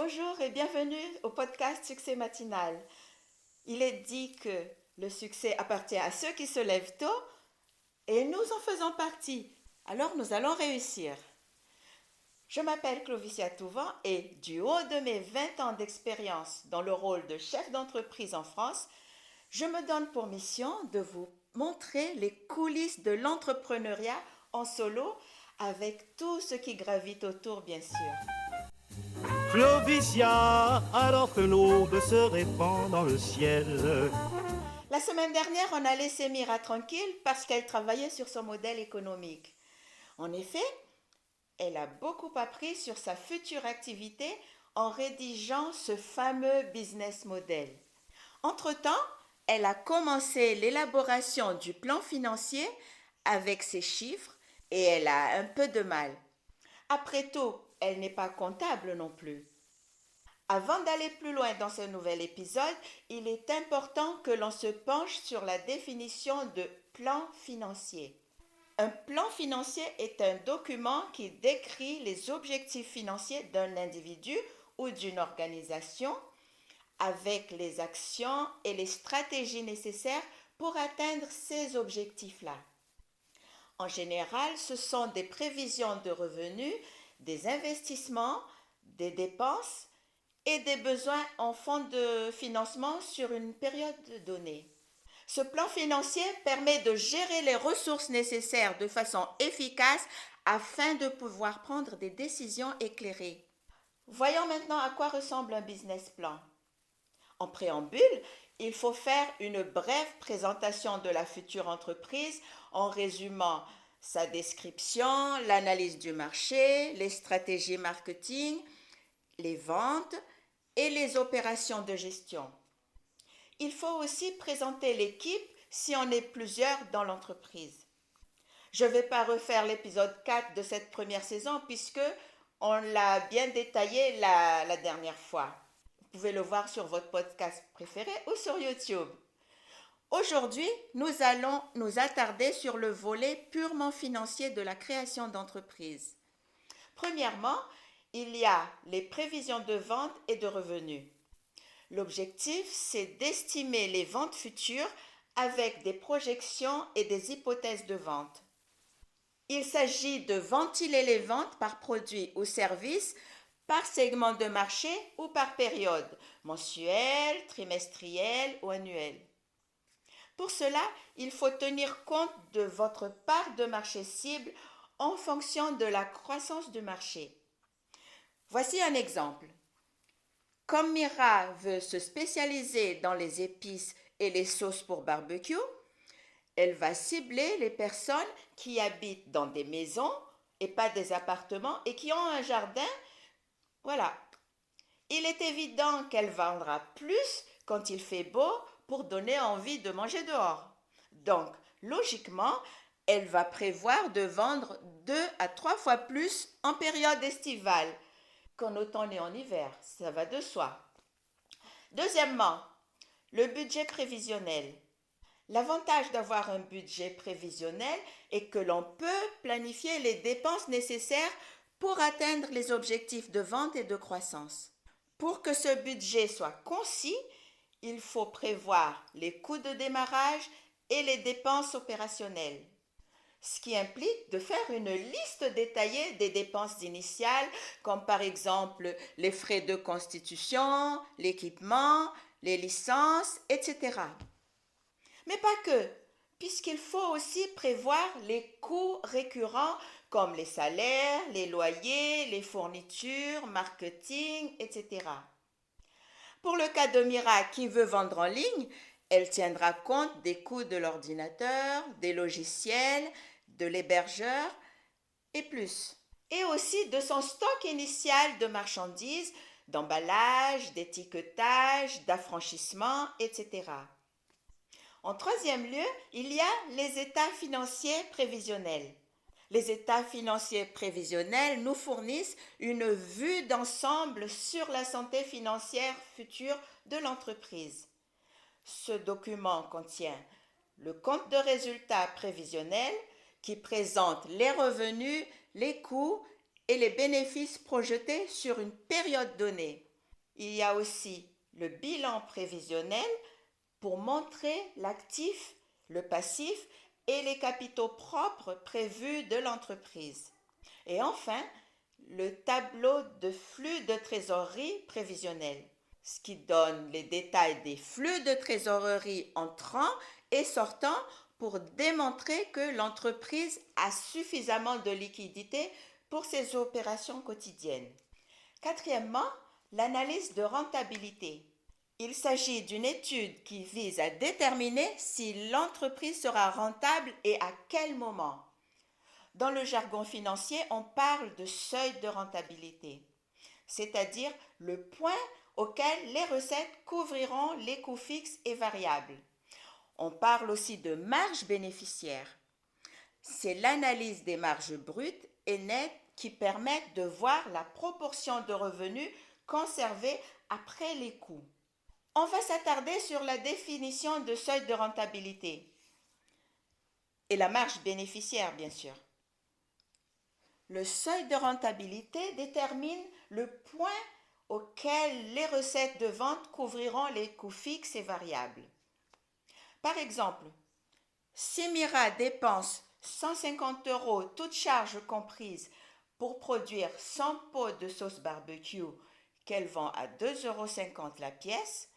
Bonjour et bienvenue au podcast Succès Matinal. Il est dit que le succès appartient à ceux qui se lèvent tôt et nous en faisons partie. Alors nous allons réussir. Je m'appelle Clovicia Touvent et du haut de mes 20 ans d'expérience dans le rôle de chef d'entreprise en France, je me donne pour mission de vous montrer les coulisses de l'entrepreneuriat en solo avec tout ce qui gravite autour bien sûr. Clovicia, alors que l'aube se répand dans le ciel. La semaine dernière, on a laissé Mira tranquille parce qu'elle travaillait sur son modèle économique. En effet, elle a beaucoup appris sur sa future activité en rédigeant ce fameux business model. Entre-temps, elle a commencé l'élaboration du plan financier avec ses chiffres et elle a un peu de mal. Après tout, elle n'est pas comptable non plus. Avant d'aller plus loin dans ce nouvel épisode, il est important que l'on se penche sur la définition de plan financier. Un plan financier est un document qui décrit les objectifs financiers d'un individu ou d'une organisation avec les actions et les stratégies nécessaires pour atteindre ces objectifs-là. En général, ce sont des prévisions de revenus, des investissements, des dépenses et des besoins en fonds de financement sur une période donnée. Ce plan financier permet de gérer les ressources nécessaires de façon efficace afin de pouvoir prendre des décisions éclairées. Voyons maintenant à quoi ressemble un business plan. En préambule, il faut faire une brève présentation de la future entreprise en résumant sa description, l'analyse du marché, les stratégies marketing, les ventes et les opérations de gestion. Il faut aussi présenter l'équipe si on est plusieurs dans l'entreprise. Je ne vais pas refaire l'épisode 4 de cette première saison puisque on l'a bien détaillé la dernière fois. Vous pouvez le voir sur votre podcast préféré ou sur YouTube. Aujourd'hui, nous allons nous attarder sur le volet purement financier de la création d'entreprise. Premièrement, il y a les prévisions de vente et de revenus. L'objectif, c'est d'estimer les ventes futures avec des projections et des hypothèses de vente. Il s'agit de ventiler les ventes par produit ou service, par segment de marché ou par période, mensuelle, trimestrielle ou annuelle. Pour cela, il faut tenir compte de votre part de marché cible en fonction de la croissance du marché. Voici un exemple. Comme Mira veut se spécialiser dans les épices et les sauces pour barbecue, elle va cibler les personnes qui habitent dans des maisons et pas des appartements et qui ont un jardin. Voilà. Il est évident qu'elle vendra plus quand il fait beau pour donner envie de manger dehors. Donc, logiquement, elle va prévoir de vendre 2 à 3 fois plus en période estivale qu'en automne et en hiver. Ça va de soi. Deuxièmement, le budget prévisionnel. L'avantage d'avoir un budget prévisionnel est que l'on peut planifier les dépenses nécessaires pour atteindre les objectifs de vente et de croissance. Pour que ce budget soit concis, il faut prévoir les coûts de démarrage et les dépenses opérationnelles, ce qui implique de faire une liste détaillée des dépenses initiales, comme par exemple les frais de constitution, l'équipement, les licences, etc. Mais pas que, puisqu'il faut aussi prévoir les coûts récurrents comme les salaires, les loyers, les fournitures, marketing, etc. Pour le cas de Mira qui veut vendre en ligne, elle tiendra compte des coûts de l'ordinateur, des logiciels, de l'hébergeur et plus. Et aussi de son stock initial de marchandises, d'emballage, d'étiquetage, d'affranchissement, etc. En troisième lieu, il y a les états financiers prévisionnels. Les états financiers prévisionnels nous fournissent une vue d'ensemble sur la santé financière future de l'entreprise. Ce document contient le compte de résultats prévisionnel qui présente les revenus, les coûts et les bénéfices projetés sur une période donnée. Il y a aussi le bilan prévisionnel pour montrer l'actif, le passif et les capitaux propres prévus de l'entreprise. Et enfin, le tableau de flux de trésorerie prévisionnel, ce qui donne les détails des flux de trésorerie entrants et sortants pour démontrer que l'entreprise a suffisamment de liquidités pour ses opérations quotidiennes. Quatrièmement, l'analyse de rentabilité. Il s'agit d'une étude qui vise à déterminer si l'entreprise sera rentable et à quel moment. Dans le jargon financier, on parle de seuil de rentabilité, c'est-à-dire le point auquel les recettes couvriront les coûts fixes et variables. On parle aussi de marge bénéficiaire. C'est l'analyse des marges brutes et nettes qui permettent de voir la proportion de revenus conservés après les coûts. On va s'attarder sur la définition de seuil de rentabilité et la marge bénéficiaire, bien sûr. Le seuil de rentabilité détermine le point auquel les recettes de vente couvriront les coûts fixes et variables. Par exemple, si Mira dépense 150 € toutes charges comprises pour produire 100 pots de sauce barbecue qu'elle vend à 2,50 € la pièce,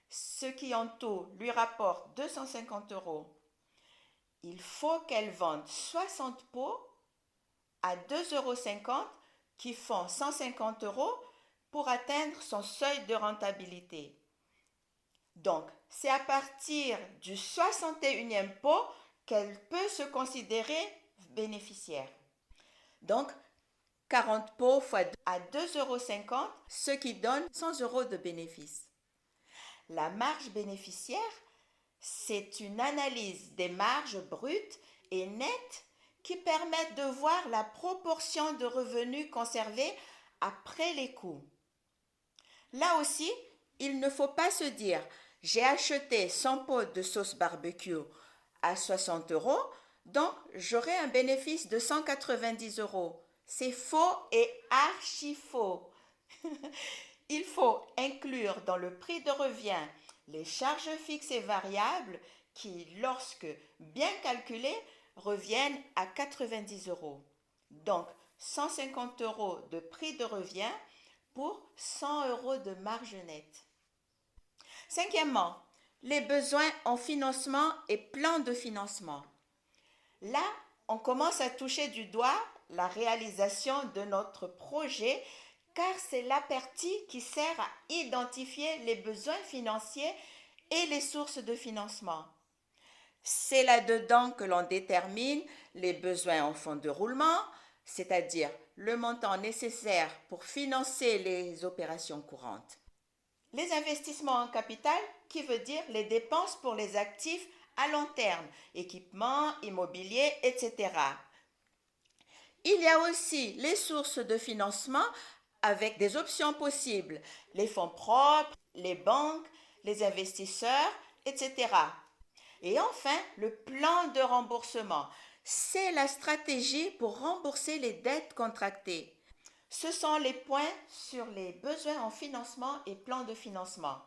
ce qui en tout lui rapporte 250 €. Il faut qu'elle vende 60 pots à 2,50 € qui font 150 € pour atteindre son seuil de rentabilité. Donc, c'est à partir du 61e pot qu'elle peut se considérer bénéficiaire. Donc, 40 pots fois 2 à 2,50 €, ce qui donne 100 € de bénéfice. La marge bénéficiaire, c'est une analyse des marges brutes et nettes qui permettent de voir la proportion de revenus conservés après les coûts. Là aussi, il ne faut pas se dire « j'ai acheté 100 pots de sauce barbecue à 60 €, donc j'aurai un bénéfice de 190 €. C'est faux et archi faux. Il faut inclure dans le prix de revient les charges fixes et variables qui, lorsque bien calculées, reviennent à 90 €. Donc, 150 € de prix de revient pour 100 € de marge nette. Cinquièmement, les besoins en financement et plan de financement. Là, on commence à toucher du doigt la réalisation de notre projet car c'est la partie qui sert à identifier les besoins financiers et les sources de financement. C'est là-dedans que l'on détermine les besoins en fonds de roulement, c'est-à-dire le montant nécessaire pour financer les opérations courantes. Les investissements en capital, qui veut dire les dépenses pour les actifs à long terme, équipements, immobilier, etc. Il y a aussi les sources de financement avec des options possibles, les fonds propres, les banques, les investisseurs, etc. Et enfin, le plan de remboursement. C'est la stratégie pour rembourser les dettes contractées. Ce sont les points sur les besoins en financement et plan de financement.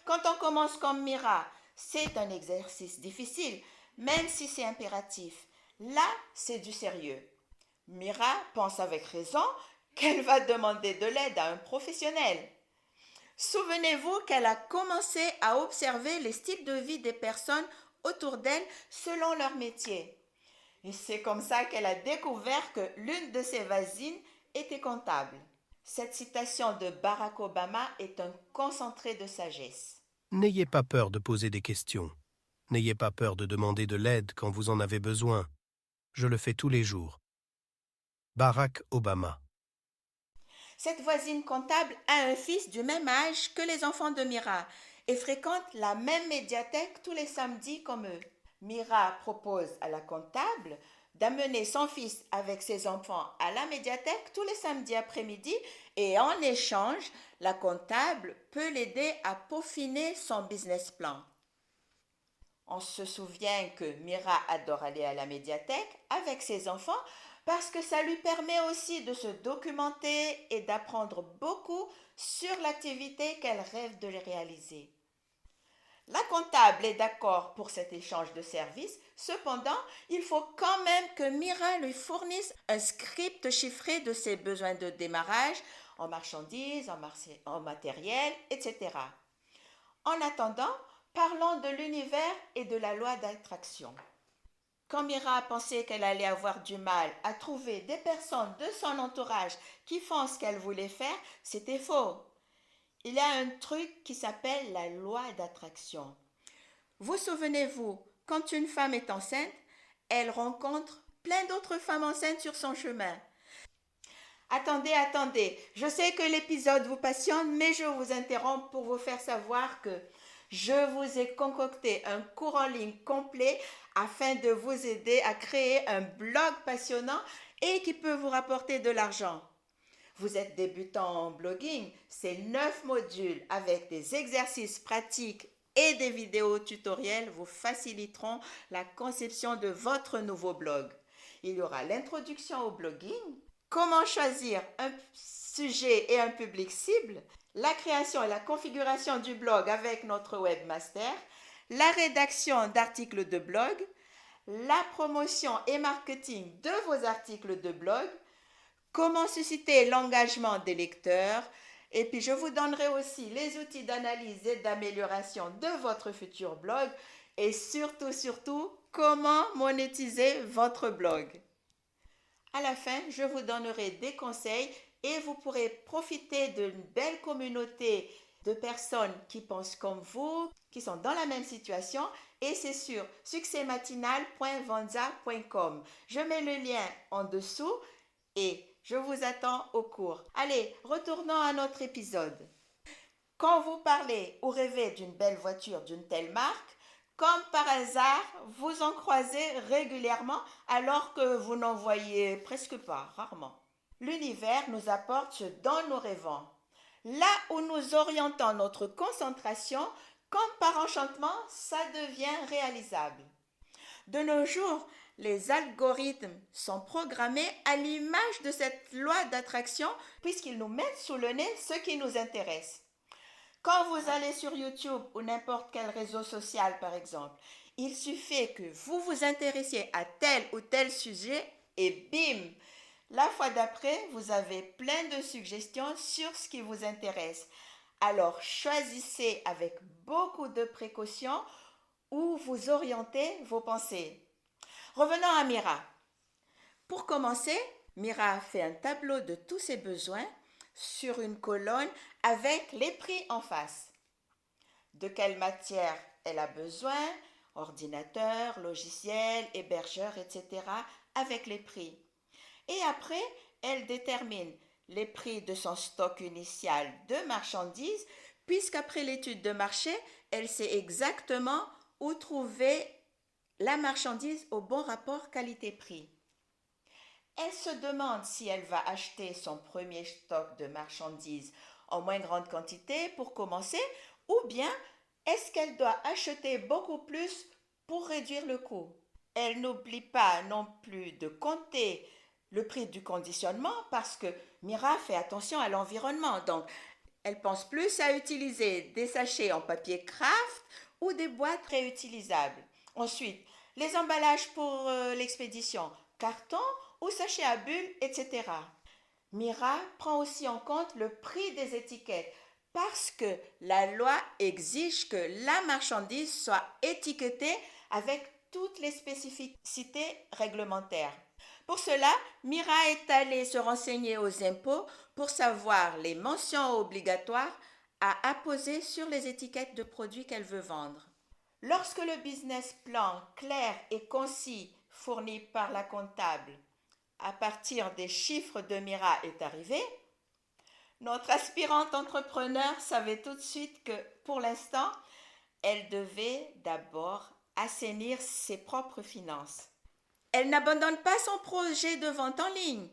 Quand on commence comme Mira, c'est un exercice difficile, même si c'est impératif. Là, c'est du sérieux. Mira pense avec raison qu'elle va demander de l'aide à un professionnel. Souvenez-vous qu'elle a commencé à observer les styles de vie des personnes autour d'elle selon leur métier. Et c'est comme ça qu'elle a découvert que l'une de ses voisines était comptable. Cette citation de Barack Obama est un concentré de sagesse. N'ayez pas peur de poser des questions. N'ayez pas peur de demander de l'aide quand vous en avez besoin. Je le fais tous les jours. Barack Obama. Cette voisine comptable a un fils du même âge que les enfants de Mira et fréquente la même médiathèque tous les samedis comme eux. Mira propose à la comptable d'amener son fils avec ses enfants à la médiathèque tous les samedis après-midi et en échange, la comptable peut l'aider à peaufiner son business plan. On se souvient que Mira adore aller à la médiathèque avec ses enfants parce que ça lui permet aussi de se documenter et d'apprendre beaucoup sur l'activité qu'elle rêve de réaliser. La comptable est d'accord pour cet échange de services, cependant, il faut quand même que Mira lui fournisse un script chiffré de ses besoins de démarrage en marchandises, en matériel, etc. En attendant, parlons de l'univers et de la loi d'attraction. Quand Mira a pensé qu'elle allait avoir du mal à trouver des personnes de son entourage qui font ce qu'elle voulait faire, c'était faux. Il y a un truc qui s'appelle la loi d'attraction. Vous souvenez-vous, quand une femme est enceinte, elle rencontre plein d'autres femmes enceintes sur son chemin. Attendez, je sais que l'épisode vous passionne, mais je vous interromps pour vous faire savoir que je vous ai concocté un cours en ligne complet afin de vous aider à créer un blog passionnant et qui peut vous rapporter de l'argent. Vous êtes débutant en blogging, ces 9 modules avec des exercices pratiques et des vidéos tutoriels vous faciliteront la conception de votre nouveau blog. Il y aura l'introduction au blogging, comment choisir un sujet et un public cible, la création et la configuration du blog avec notre webmaster, la rédaction d'articles de blog, la promotion et marketing de vos articles de blog, comment susciter l'engagement des lecteurs, et puis je vous donnerai aussi les outils d'analyse et d'amélioration de votre futur blog et surtout, comment monétiser votre blog. À la fin, je vous donnerai des conseils et vous pourrez profiter d'une belle communauté de personnes qui pensent comme vous, qui sont dans la même situation, et c'est sur succèsmatinal.vanza.com. Je mets le lien en dessous et je vous attends au cours. Allez, retournons à notre épisode. Quand vous parlez ou rêvez d'une belle voiture d'une telle marque, comme par hasard, vous en croisez régulièrement alors que vous n'en voyez presque pas, rarement. L'univers nous apporte ce dont nous rêvons. Là où nous orientons notre concentration, comme par enchantement, ça devient réalisable. De nos jours, les algorithmes sont programmés à l'image de cette loi d'attraction puisqu'ils nous mettent sous le nez ce qui nous intéresse. Quand vous allez sur YouTube ou n'importe quel réseau social par exemple, il suffit que vous vous intéressiez à tel ou tel sujet et bim, la fois d'après, vous avez plein de suggestions sur ce qui vous intéresse. Alors choisissez avec beaucoup de précaution où vous orientez vos pensées. Revenons à Mira. Pour commencer, Mira fait un tableau de tous ses besoins sur une colonne avec les prix en face. De quelle matière elle a besoin, ordinateur, logiciel, hébergeur, etc. avec les prix. Et après, elle détermine les prix de son stock initial de marchandises, puisqu'après l'étude de marché, elle sait exactement où trouver la marchandise au bon rapport qualité-prix. Elle se demande si elle va acheter son premier stock de marchandises en moins grande quantité pour commencer, ou bien est-ce qu'elle doit acheter beaucoup plus pour réduire le coût. Elle n'oublie pas non plus de compter le prix du conditionnement parce que Mira fait attention à l'environnement. Donc, elle pense plus à utiliser des sachets en papier craft ou des boîtes réutilisables. Ensuite, les emballages pour l'expédition, carton ou sachets à bulles, etc. Mira prend aussi en compte le prix des étiquettes parce que la loi exige que la marchandise soit étiquetée avec toutes les spécificités réglementaires. Pour cela, Mira est allée se renseigner aux impôts pour savoir les mentions obligatoires à apposer sur les étiquettes de produits qu'elle veut vendre. Lorsque le business plan clair et concis fourni par la comptable à partir des chiffres de Mira est arrivé, notre aspirante entrepreneur savait tout de suite que, pour l'instant, elle devait d'abord assainir ses propres finances. Elle n'abandonne pas son projet de vente en ligne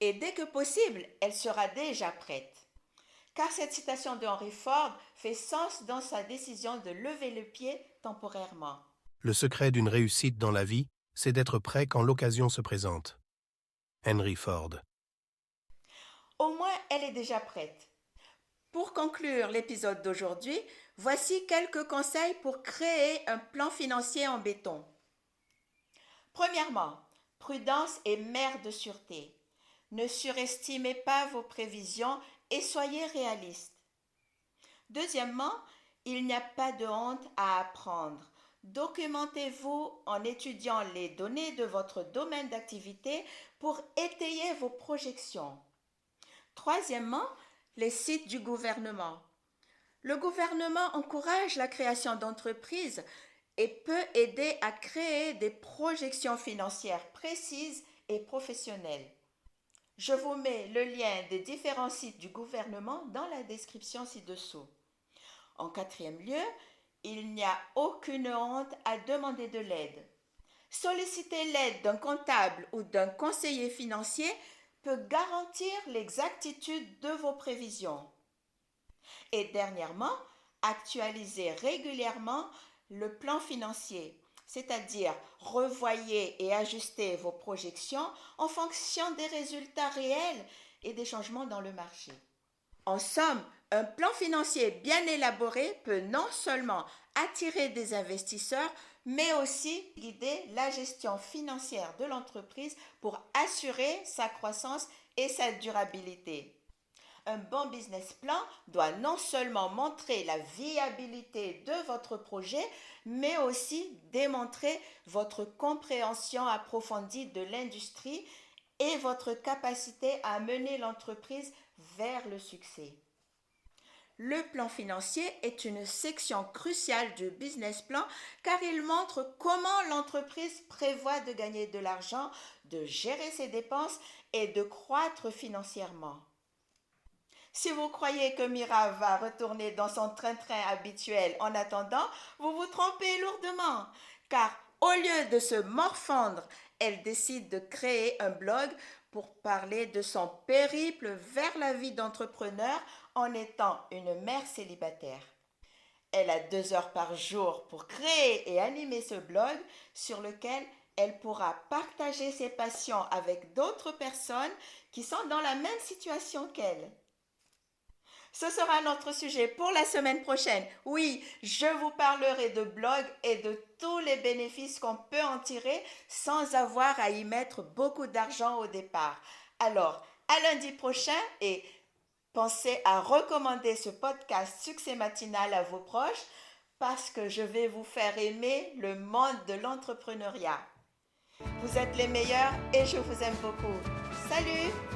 et dès que possible, elle sera déjà prête. Car cette citation de Henry Ford fait sens dans sa décision de lever le pied temporairement. Le secret d'une réussite dans la vie, c'est d'être prêt quand l'occasion se présente. Henry Ford. Au moins, elle est déjà prête. Pour conclure l'épisode d'aujourd'hui, voici quelques conseils pour créer un plan financier en béton. Premièrement, prudence est mère de sûreté. Ne surestimez pas vos prévisions et soyez réaliste. Deuxièmement, il n'y a pas de honte à apprendre. Documentez-vous en étudiant les données de votre domaine d'activité pour étayer vos projections. Troisièmement, les sites du gouvernement. Le gouvernement encourage la création d'entreprises et peut aider à créer des projections financières précises et professionnelles. Je vous mets le lien des différents sites du gouvernement dans la description ci-dessous. En quatrième lieu, il n'y a aucune honte à demander de l'aide. Solliciter l'aide d'un comptable ou d'un conseiller financier peut garantir l'exactitude de vos prévisions. Et dernièrement, actualisez régulièrement le plan financier, c'est-à-dire revoyez et ajustez vos projections en fonction des résultats réels et des changements dans le marché. En somme, un plan financier bien élaboré peut non seulement attirer des investisseurs, mais aussi guider la gestion financière de l'entreprise pour assurer sa croissance et sa durabilité. Un bon business plan doit non seulement montrer la viabilité de votre projet, mais aussi démontrer votre compréhension approfondie de l'industrie et votre capacité à mener l'entreprise vers le succès. Le plan financier est une section cruciale du business plan car il montre comment l'entreprise prévoit de gagner de l'argent, de gérer ses dépenses et de croître financièrement. Si vous croyez que Mira va retourner dans son train-train habituel en attendant, vous vous trompez lourdement, car au lieu de se morfondre, elle décide de créer un blog pour parler de son périple vers la vie d'entrepreneur en étant une mère célibataire. Elle a 2 heures par jour pour créer et animer ce blog sur lequel elle pourra partager ses passions avec d'autres personnes qui sont dans la même situation qu'elle. Ce sera notre sujet pour la semaine prochaine. Oui, je vous parlerai de blog et de tous les bénéfices qu'on peut en tirer sans avoir à y mettre beaucoup d'argent au départ. Alors, à lundi prochain et pensez à recommander ce podcast Succès Matinal à vos proches parce que je vais vous faire aimer le monde de l'entrepreneuriat. Vous êtes les meilleurs et je vous aime beaucoup. Salut!